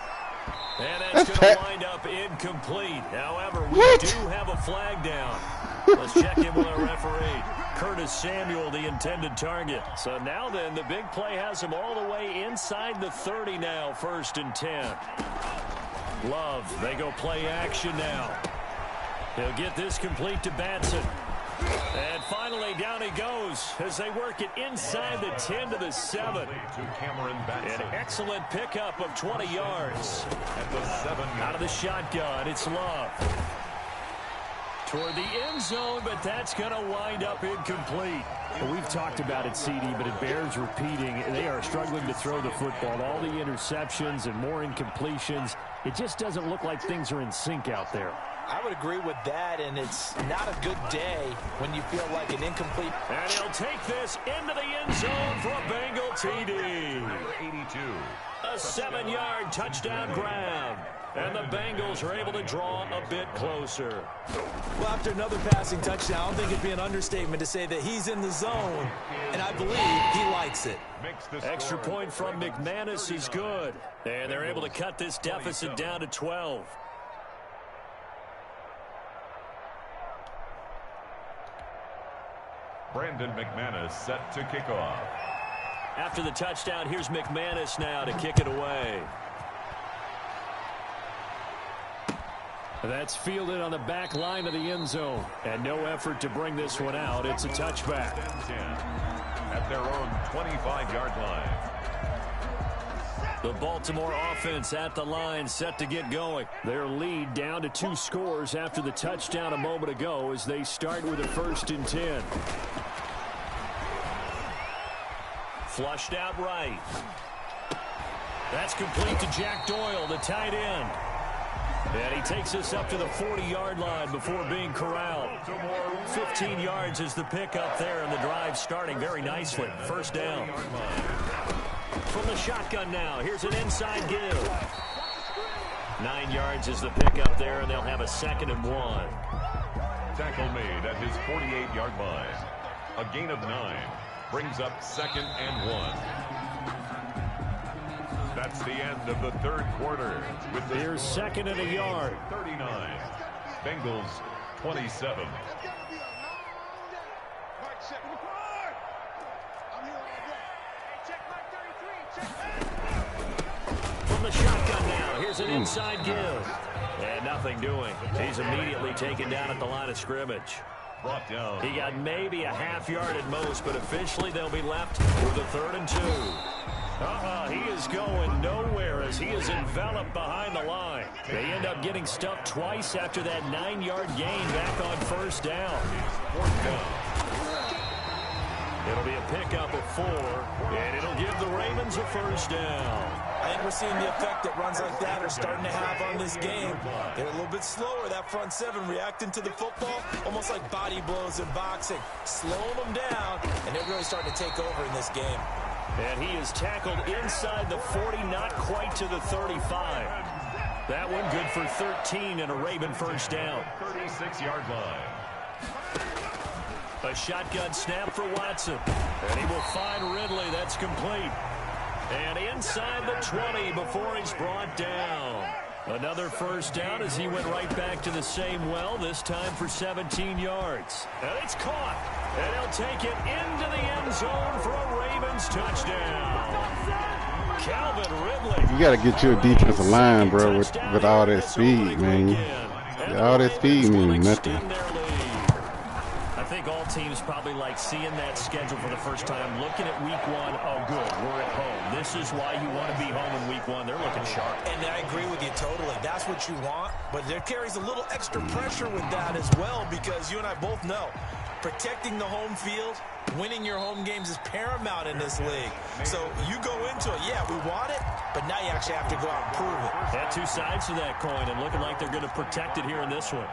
And that's going to wind up incomplete. However, we do have a flag down. Let's check in with our referee. Curtis Samuel, the intended target. So now then, the big play has him all the way inside the 30 now, 1st and 10. Love, they go play action now. He'll get this complete to Batson. And finally, down he goes as they work it inside the 10 to the 7. An excellent pickup of 20 yards. Out of the shotgun, it's Love. Toward the end zone, but that's going to wind up incomplete. Well, we've talked about it, CD, but it bears repeating. They are struggling to throw the football. All the interceptions and more incompletions. It just doesn't look like things are in sync out there. I would agree with that, and it's not a good day when you feel like an incomplete. And he'll take this into the end zone for a Bengal TD. Number 82. A 7-yard touchdown grab. And the Bengals are able to draw a bit closer. Well, after another passing touchdown, I don't think it'd be an understatement to say that he's in the zone, and I believe he likes it. Extra point from McManus is good. And they're able to cut this deficit down to 12. Brandon McManus set to kick off. After the touchdown, here's McManus now to kick it away. That's fielded on the back line of the end zone. And no effort to bring this one out. It's a touchback. 10 at their own 25-yard line. The Baltimore offense at the line, set to get going. Their lead down to 2 scores after the touchdown a moment ago as they start with a 1st and 10. Flushed out right. That's complete to Jack Doyle, the tight end. And he takes us up to the 40-yard line before being corralled. 15 yards is the pickup there, and the drive starting very nicely. 1st down. From the shotgun now, here's an inside give. 9 yards is the pickup there, and they'll have a 2nd and 1. Tackle made at his 48-yard line. A gain of 9 brings up 2nd and 1. That's the end of the 3rd quarter. With the Here's 2nd and a yard. 39. Bengals 27. From the shotgun now, here's an inside give. And nothing doing. He's immediately taken down at the line of scrimmage. Brought down. He got maybe a half yard at most, but officially they'll be left with a 3rd and 2. He is going nowhere as he is enveloped behind the line. They end up getting stuffed twice after that 9-yard gain back on 1st down. 4th down. It'll be a pickup of 4, and it'll give the Ravens a 1st down. I think we're seeing the effect that runs like that are starting to have on this game. They're a little bit slower, that front 7 reacting to the football, almost like body blows in boxing, slowing them down, and they're really starting to take over in this game. And he is tackled inside the 40, not quite to the 35. That one good for 13 and a Raven 1st down. 36-yard line. A shotgun snap for Watson. And he will find Ridley. That's complete. And inside the 20 before he's brought down. Another first down as he went right back to the same well, this time for 17 yards. And it's caught. And he'll take it into the end zone for a Ravens touchdown. Calvin Ridley. You got to get your defensive line, bro, with all that speed, man. All that speed means nothing. I think all teams probably like seeing that schedule for the first time, looking at week 1. Oh, good, we're at home. This is why you want to be home in week 1. They're looking sharp. And I agree with you totally. That's what you want, but there carries a little extra pressure with that as well, because you and I both know protecting the home field, winning your home games is paramount in this league. So you go into it, yeah, we want it, but now you actually have to go out and prove it. Had two sides to that coin, and looking like they're going to protect it here in this one.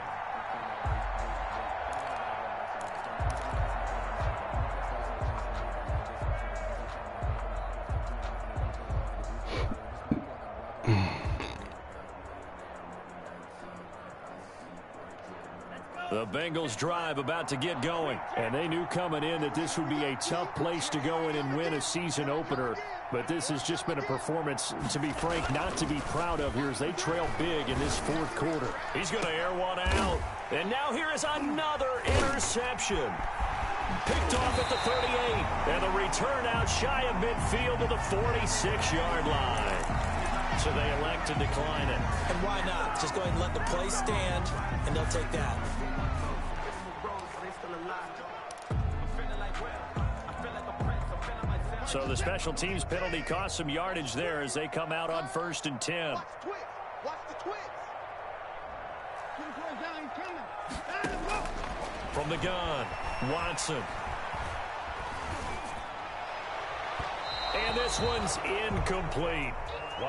The Bengals drive about to get going. And they knew coming in that this would be a tough place to go in and win a season opener. But this has just been a performance, to be frank, not to be proud of here as they trail big in this fourth quarter. He's going to air one out. And now here is another interception. Picked off at the 38. And the return out shy of midfield to the 46-yard line. So they elect to decline it. And why not? Just go ahead and let the play stand, and they'll take that. So the special teams penalty cost some yardage there as they come out on 1st and 10. Watch the twitch. From the gun, Watson. And this one's incomplete.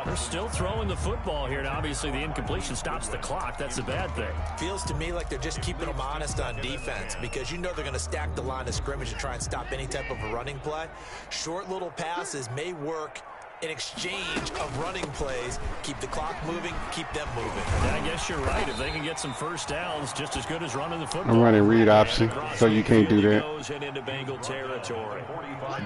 They're still throwing the football here, and obviously the incompletion stops the clock. That's a bad thing. Feels to me like they're just keeping them honest on defense, because you know they're going to stack the line of scrimmage and try and stop any type of a running play. Short little passes may work in exchange of running plays. Keep the clock moving, keep them moving. Yeah, I guess you're right. If they can get some first downs, just as good as running the football. I'm running read option, so you can't do that. Goes into Bengal territory.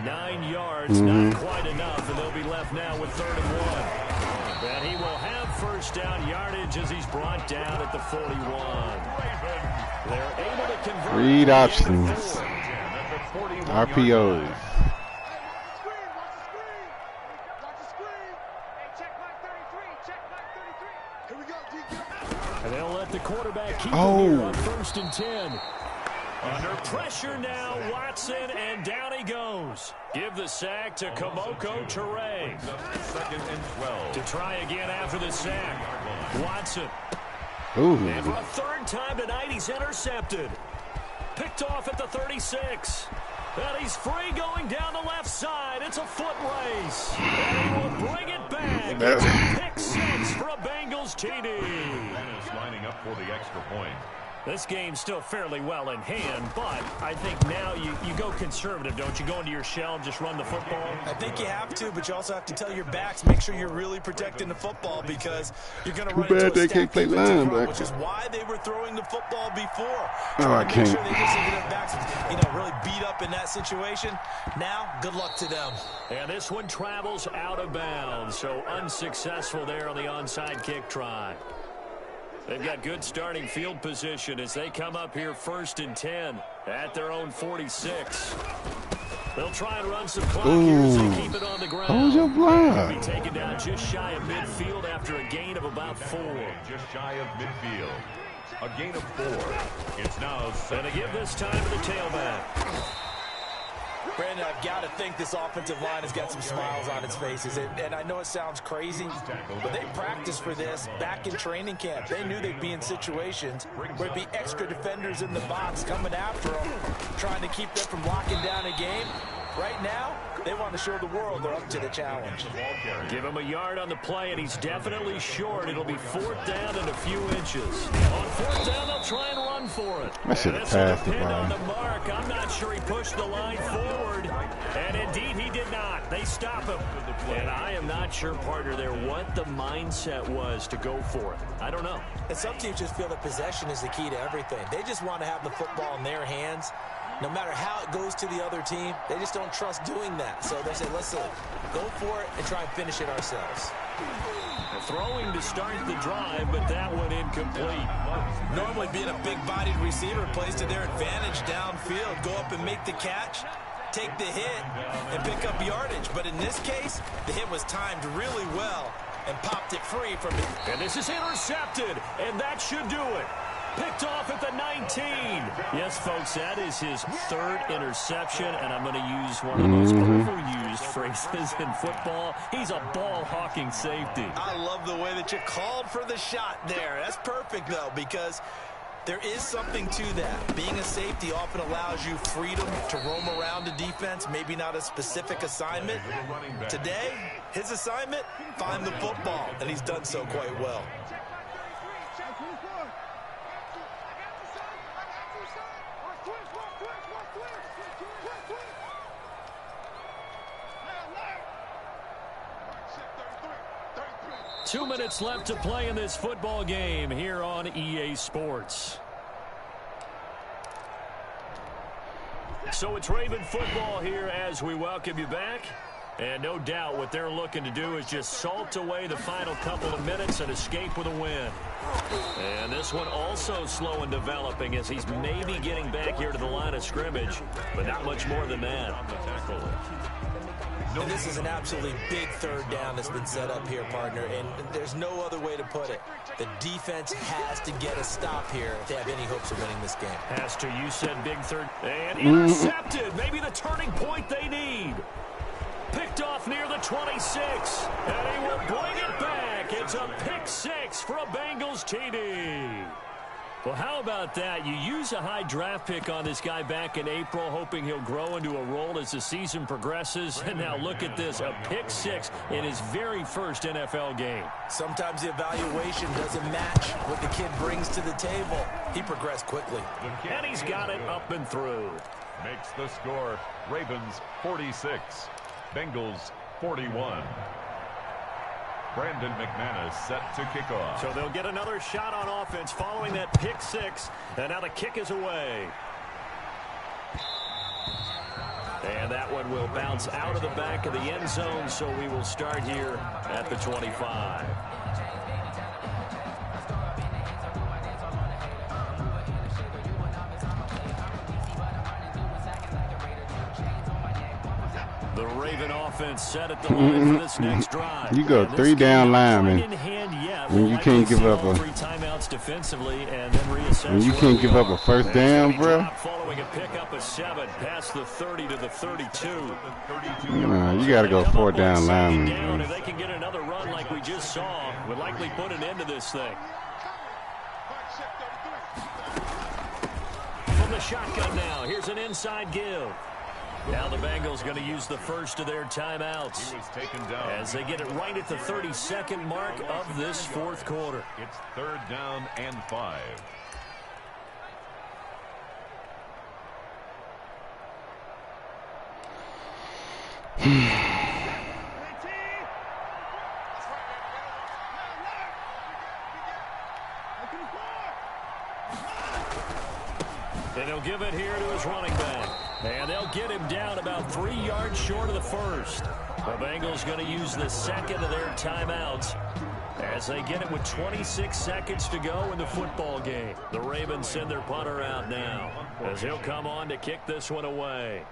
9 yards, not quite enough, and they'll be left now with 3rd and 1. And he will have first down yardage as he's brought down at the 41. They're able to convert. Read options. RPOs. And they'll let the quarterback keep it here on 1st and 10. Under pressure now, Watson, and down he goes. Give the sack to Kamoko Toure. 2nd and 12. To try again after the sack. Watson. Ooh. And for a 3rd time tonight, he's intercepted. Picked off at the 36. And he's free going down the left side. It's a foot race. And he will bring it back. It's a pick 6 for a Bengals TD. Dennis lining up for the extra point. This game's still fairly well in hand, but I think now you go conservative, don't you? Go into your shell and just run the football? I think you have to, but you also have to tell your backs, make sure you're really protecting the football, because you're going to run into a stacked defensive front, which is why they were throwing the football before. I can't. Make sure they just get their backs, really beat up in that situation. Now, good luck to them. And this one travels out of bounds, so unsuccessful there on the onside kick try. They've got good starting field position as they come up here 1st and 10 at their own 46. They'll try and run some clock here as they keep it on the ground. Hold your block. Be taken down just shy of midfield after a gain of about 4. Just shy of midfield. A gain of 4. It's now going to give this time to the tailback. Brandon, I've got to think this offensive line has got some smiles on its faces. And I know it sounds crazy, but they practiced for this back in training camp. They knew they'd be in situations where there'd be extra defenders in the box coming after them, trying to keep them from locking down a game. Right now, they want to show the world they're up to the challenge. Give him a yard on the play, and he's definitely short. It'll be 4th down and a few inches. On 4th down, they'll try and run for it. I should have passed it, on the mark. I'm not sure he pushed the line forward. And indeed, he did not. They stop him. And I am not sure, partner, there what the mindset was to go for it. I don't know. And some teams just feel that possession is the key to everything. They just want to have the football in their hands. No matter how it goes to the other team, they just don't trust doing that. So they say, let's go for it and try and finish it ourselves. Throwing to start the drive, but that one incomplete. Normally being a big-bodied receiver plays to their advantage downfield. Go up and make the catch, take the hit, and pick up yardage. But in this case, the hit was timed really well and popped it free from it. And this is intercepted, and that should do it. Picked off at the 19. Yes, folks, that is his third interception, and I'm going to use one of the most overused phrases in football. He's a ball-hawking safety. I love the way that you called for the shot there. That's perfect, though, because there is something to that. Being a safety often allows you freedom to roam around the defense, maybe not a specific assignment. Today, his assignment, find the football, and he's done so quite well. Two minutes left to play in this football game here on EA Sports. So it's Raven football here as we welcome you back. And no doubt what they're looking to do is just salt away the final couple of minutes and escape with a win. And this one also slow in developing as he's maybe getting back here to the line of scrimmage, but not much more than that. And this is an absolutely big third down that's been set up here, partner, and there's no other way to put it. The defense has to get a stop here if they have any hopes of winning this game. Has to, you said big third. And intercepted. Maybe the turning point they need. Picked off near the 26. And he will bring it back. It's a pick six for a Bengals TD. Well, how about that? You use a high draft pick on this guy back in April, hoping he'll grow into a role as the season progresses. And now look at this, a pick six in his very first NFL game. Sometimes the evaluation doesn't match what the kid brings to the table. He progressed quickly. And he's got it up and through. Makes the score Ravens 46, Bengals 41. Brandon McManus set to kick off. So they'll get another shot on offense following that pick six. And now the kick is away. And that one will bounce out of the back of the end zone. So we will start here at the 25. The Raven offense set at the line for this next drive. You go three down linemen when you can't give up a first down, bro. Following a pickup of 7 past the 30 to the 32. You got to go 4 down linemen. If they can get another run like we just saw, would likely put an end to this thing. From the shotgun now, here's an inside give. Now the Bengals going to use the first of their timeouts as they get it right at the 32nd mark of this fourth quarter. It's third down and 5. And he'll give it here to his running back. And they'll get him down about 3 yards short of the first. The Bengals going to use the second of their timeouts as they get it with 26 seconds to go in the football game. The Ravens send their punter out now as he'll come on to kick this one away.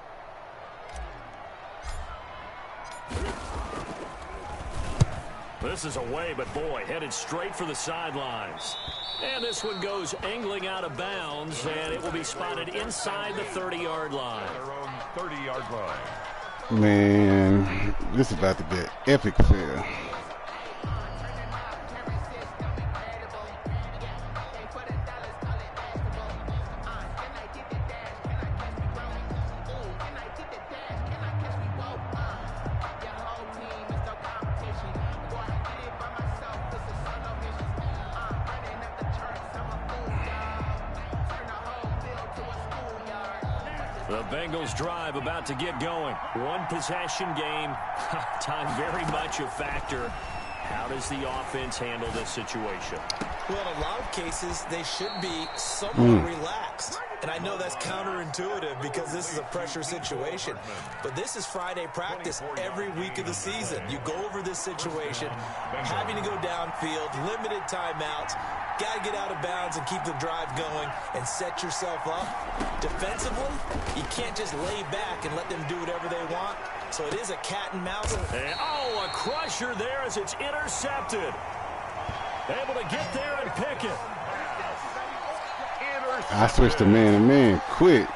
This is away, but boy, headed straight for the sidelines. And this one goes angling out of bounds, and it will be spotted inside the 30-yard line. Their own 30-yard line. Man, this is about to be an epic fail. The Bengals drive about to get going. One possession game. Time very much a factor. How does the offense handle this situation? Well, in a lot of cases, they should be somewhat relaxed. And I know that's counterintuitive because this is a pressure situation. But this is Friday practice every week of the season. You go over this situation, having to go downfield, limited timeouts, got to get out of bounds and keep the drive going and set yourself up. Defensively, you can't just lay back and let them do whatever they want. So it is a cat and mouse. And, a crusher there as it's intercepted. Able to get there and pick it. I switched to man-to-man quick.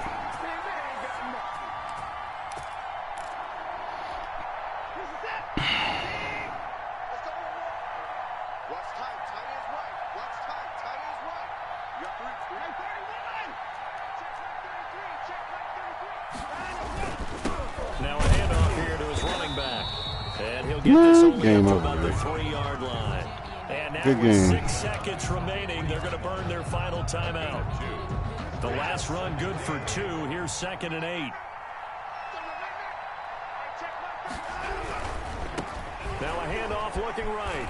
Now a handoff here to his running back. And he'll get this only Game up to over, about the Rick. 3-yard line. And now Good with game. 6 seconds remaining, they're going to burn their final timeout. The last run good for 2. Here's 2nd and 8. Now a handoff looking right.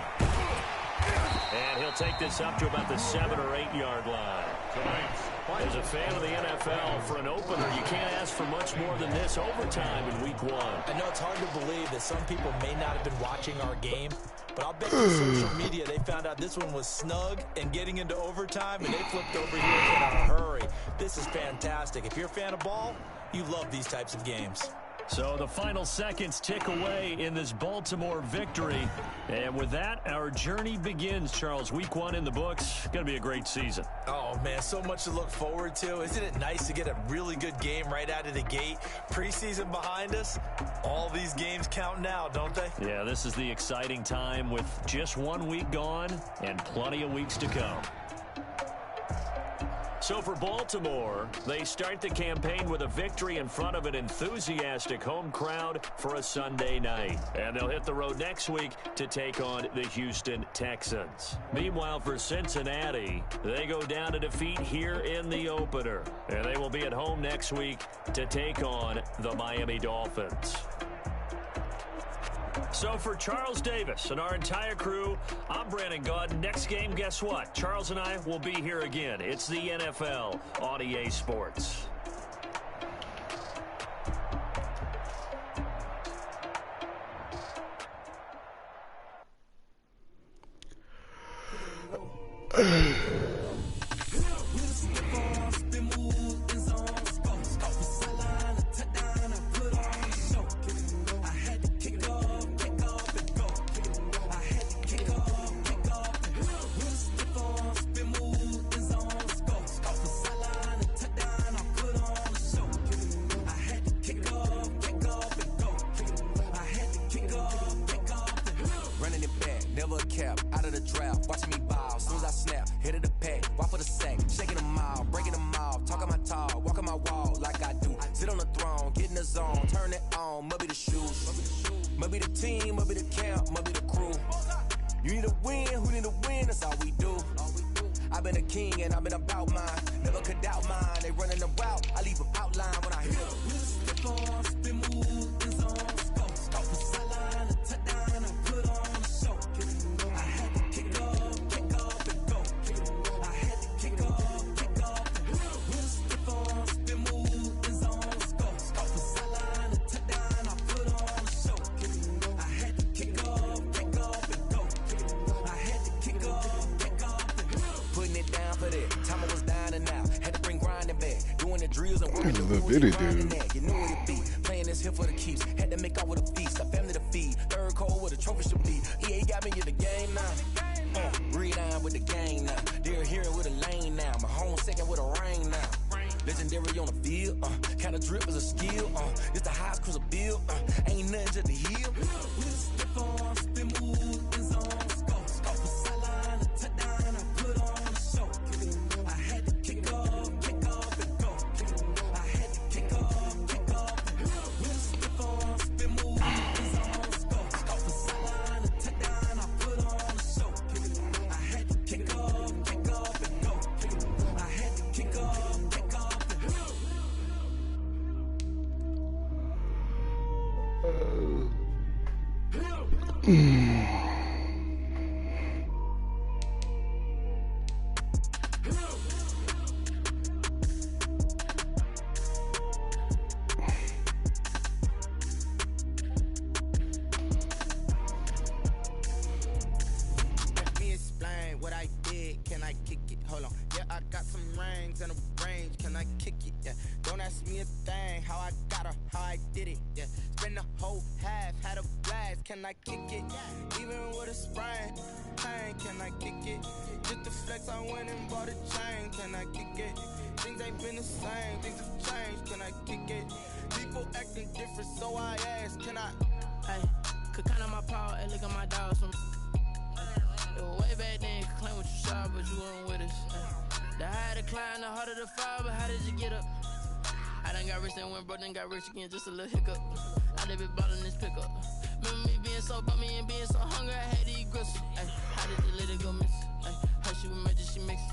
And he'll take this up to about the 7 or 8 yard line. As a fan of the NFL, for an opener, you can't ask for much more than this overtime in week 1. I know it's hard to believe that some people may not have been watching our game, but I'll bet you social media they found out this one was snug and getting into overtime, and they flipped over here in a hurry. This is fantastic. If you're a fan of ball, you love these types of games. So the final seconds tick away in this Baltimore victory. And with that, our journey begins, Charles. Week 1 in the books. Going to be a great season. Oh, man, so much to look forward to. Isn't it nice to get a really good game right out of the gate? Preseason behind us. All these games count now, don't they? Yeah, this is the exciting time with just 1 week gone and plenty of weeks to come. So for Baltimore, they start the campaign with a victory in front of an enthusiastic home crowd for a Sunday night. And they'll hit the road next week to take on the Houston Texans. Meanwhile, for Cincinnati, they go down to defeat here in the opener. And they will be at home next week to take on the Miami Dolphins. So for Charles Davis and our entire crew, I'm Brandon Gaudin. Next game, guess what? Charles and I will be here again. It's the NFL on EA Sports. Playing this here for the keeps. Had to make out with a feast. A family to feed. Third cold with a trophy should be. EA got me in the game now. Read on with the gang now. They're here with a lane now. My home second with a rain now. Legendary on the field. Kind of drip is a skill. It's the highest cruiser bill. Ain't nothing to the hill. explain what I did? Can I kick it? Hold on. Yeah, I got some rings and a range. Can I kick it? Yeah. Don't ask me a thing. How I got her, how I did it. Yeah. Spend the whole half, had a blast. Can I kick it? Even with a sprain, pain. Can I kick it? Just to flex, I went and bought a chain. Can I kick it? Things ain't been the same. Things have changed. Can I kick it? People acting different, so I ask. Can I? Hey, could count on my paw and look at my dogs from. It was way back then, could claim what you saw, but you weren't with us. The higher the climb, the harder the fall, but how did you get up? I done got rich and went broke, then got rich again, just a little hiccup. I done been ballin' this pickup. Remember me being so bummy and being so hungry, I had to eat gristle. How did you let it go miss? How she was magic, she mixed.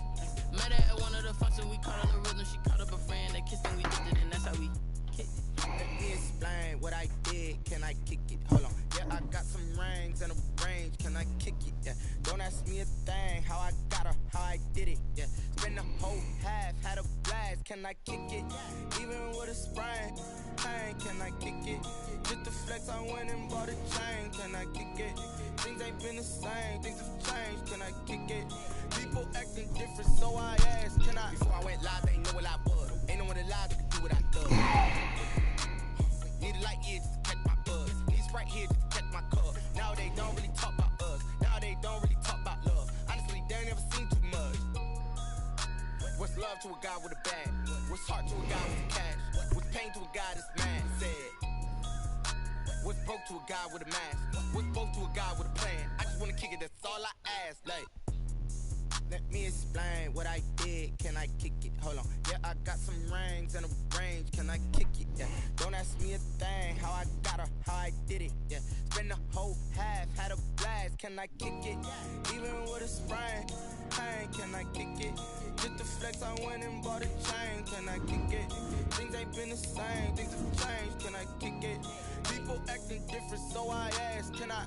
Met her at one of the functions, we caught her the rhythm, she caught up a friend, that kissed and we did it, and that's how we kicked it. Let me explain what I did. Can I kick it? Hold on. Yeah, I got some rings and a range. Can I kick it? Yeah. Don't ask me a thing. How I got her, how I did it. Yeah. Spend the whole half, had a blast. Can I kick it? Even with a sprain, pain. Can I kick it? Just to flex, I went and bought a chain. Can I kick it? Things ain't been the same. Things have changed. Can I kick it? People acting different, so I asked. Can I? Before I went live, they ain't know what I was. Ain't no one alive that could do what I do. Need a light here just to catch my buzz. Need Sprite here just to catch my cup. Now they don't really talk about us. Now they don't really talk about love. Honestly, they ain't never seen too much. What's love to a guy with a bag? What's heart to a guy with cash? What's pain to a guy that's mad? Said. What's broke to a guy with a mask? What's broke to a guy with a plan? I just wanna kick it, that's all I ask. Like, let me explain what I did. Can I kick it? Hold on. Yeah, I got some rings and a range. Can I kick it? Yeah. Don't ask me a thing. How I got her, how I did it. Yeah. Spend the whole half, had a blast. Can I kick it? Even with a sprain, pain. Can I kick it? Just to flex, I went and bought a chain. Can I kick it? Things ain't been the same. Things have changed. Can I kick it? People acting different, so I ask. Can I?